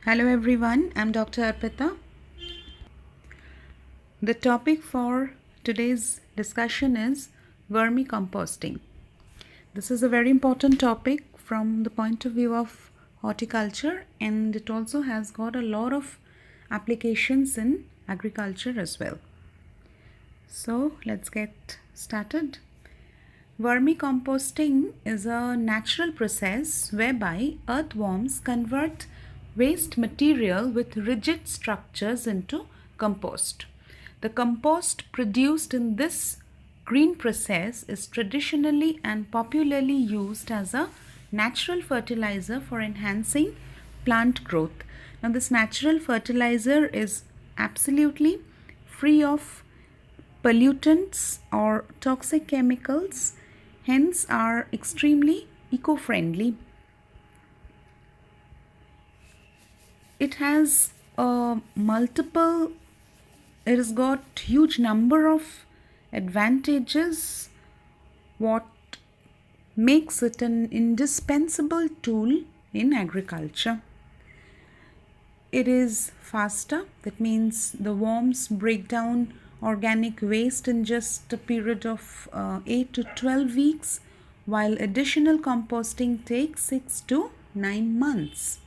Hello everyone, I'm Dr. Arpita. The topic for today's discussion is vermicomposting. This is a very important topic from the point of view of horticulture, and it also has got a lot of applications in agriculture as well. So let's get started. Vermicomposting is a natural process whereby earthworms convert waste material with rigid structures into compost. The compost produced in this green process is traditionally and popularly used as a natural fertilizer for enhancing plant growth. Now, this natural fertilizer is absolutely free of pollutants or toxic chemicals, hence are extremely eco-friendly. It has it has got huge number of advantages, what makes it an indispensable tool in agriculture. It is faster, that means the worms break down organic waste in just a period of 8 to 12 weeks, while additional composting takes 6 to 9 months.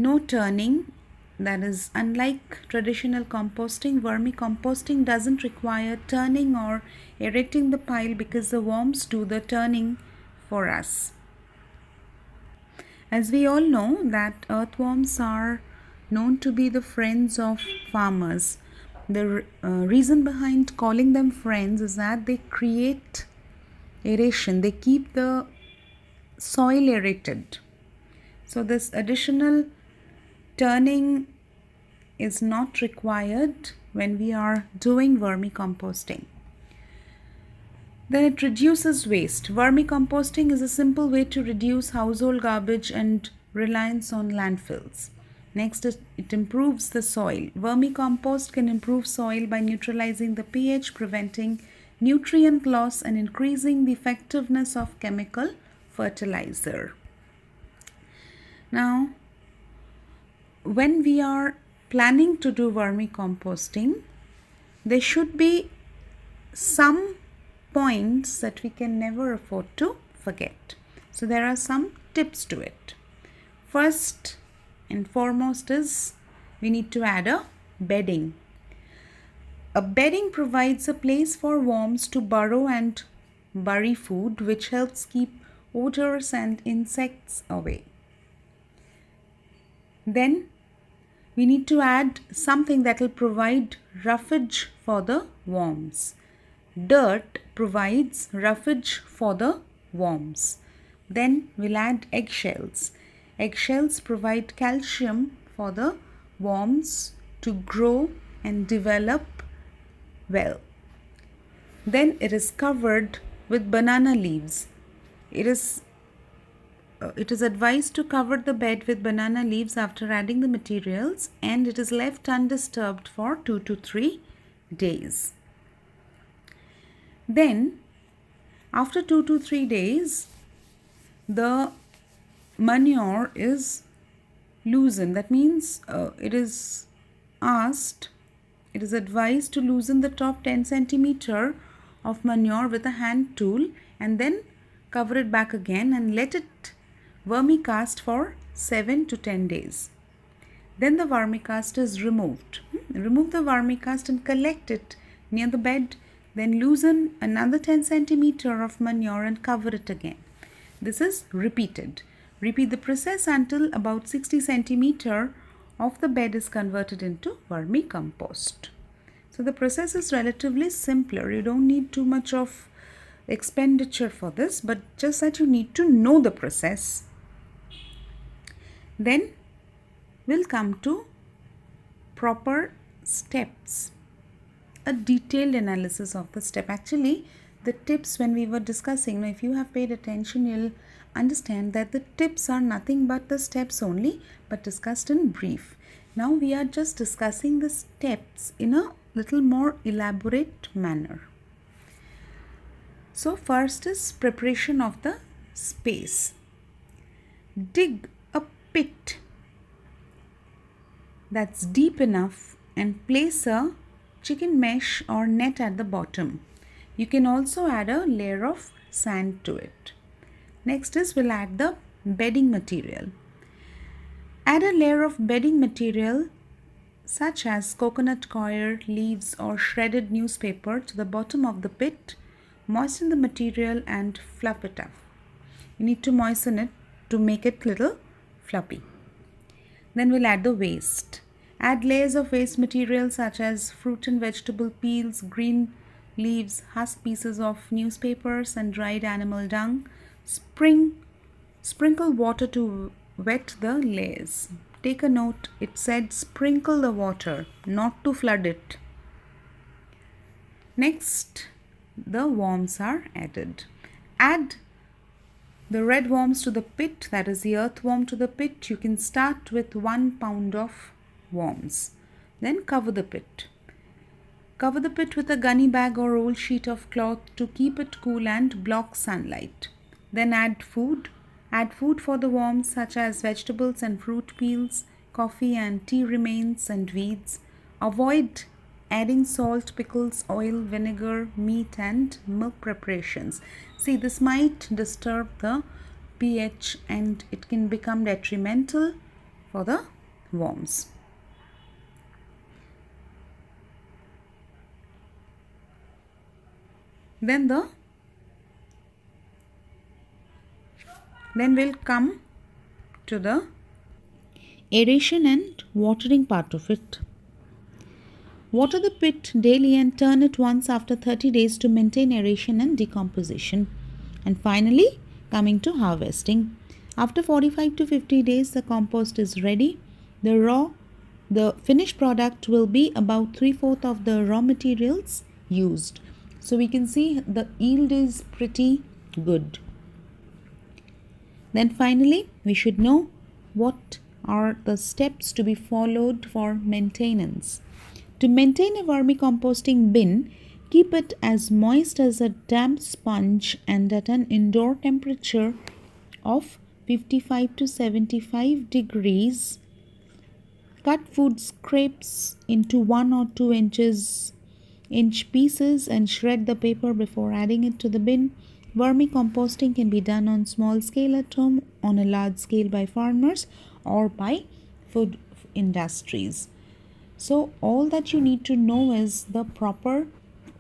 No turning, that is, unlike traditional composting, vermicomposting doesn't require turning or erecting the pile because the worms do the turning for us. As we all know that earthworms are known to be the friends of farmers. The reason behind calling them friends is that they create aeration, they keep the soil aerated. So this additional turning is not required when we are doing vermicomposting. Then it reduces waste. Vermicomposting is a simple way to reduce household garbage and reliance on landfills. Next, it improves the soil. Vermicompost can improve soil by neutralizing the pH, preventing nutrient loss, and increasing the effectiveness of chemical fertilizer. Now, when we are planning to do vermicomposting, there should be some points that we can never afford to forget. So there are some tips to it. First and foremost is we need to add a bedding. A bedding provides a place for worms to burrow and bury food, which helps keep odors and insects away. Then we need to add something that will provide roughage for the worms. Dirt provides roughage for the worms. Then we'll add eggshells. Eggshells provide calcium for the worms to grow and develop well. Then it is covered with banana leaves. It is advised to cover the bed with banana leaves after adding the materials, and it is left undisturbed for 2 to 3 days. Then after 2 to 3 days, the manure is loosened. That means it is advised to loosen the top 10 centimeter of manure with a hand tool and then cover it back again and let it vermicast for 7 to 10 days. Then the vermicast is removed. Remove the vermicast and collect it near the bed. Then loosen another 10 centimeter of manure and cover it again. This is repeated. Repeat the process until about 60 centimeter of the bed is converted into vermicompost. So the process is relatively simpler. You don't need too much of expenditure for this, but just that you need to know the process. Then we'll come to proper steps. A detailed analysis of the step. Actually, the tips when we were discussing, if you have paid attention, you'll understand that the tips are nothing but the steps only, but discussed in brief. Now we are just discussing the steps in a little more elaborate manner. So first is preparation of the space. Dig a pit that's deep enough and place a chicken mesh or net at the bottom. You can also add a layer of sand to it. Next is we'll add the bedding material. Add a layer of bedding material such as coconut coir, leaves or shredded newspaper to the bottom of the pit. Moisten the material and fluff it up. You need to moisten it to make it little fluffy. Then we'll add the waste. Add layers of waste material such as fruit and vegetable peels, green leaves, husk pieces of newspapers and dried animal dung. Sprinkle water to wet the layers. Take a note, it said sprinkle the water, not to flood it. Next, the worms are added. Add the red worms to the pit, that is the earthworm to the pit. You can start with 1 pound of worms. Then cover the pit. Cover the pit with a gunny bag or old sheet of cloth to keep it cool and block sunlight. Then add food. Add food for the worms such as vegetables and fruit peels, coffee and tea remains and weeds. Avoid adding salt, pickles, oil, vinegar, meat and milk preparations. See, this might disturb the pH and it can become detrimental for the worms. Then we'll come to the aeration and watering part of it. Water the pit daily and turn it once after 30 days to maintain aeration and decomposition. And finally, coming to harvesting. After 45 to 50 days, the compost is ready. The finished product will be about 3/4 of the raw materials used. So we can see the yield is pretty good. Then finally, we should know what are the steps to be followed for maintenance. To maintain a vermicomposting bin, keep it as moist as a damp sponge and at an indoor temperature of 55 to 75 degrees. Cut food scraps into 1 or 2 inch pieces and shred the paper before adding it to the bin. Vermicomposting can be done on small scale at home, on a large scale by farmers or by food industries. So all that you need to know is the proper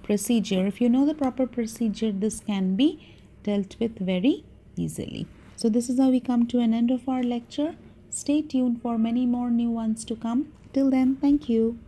procedure. If you know the proper procedure, this can be dealt with very easily. So this is how we come to an end of our lecture. Stay tuned for many more new ones to come. Till then, thank you.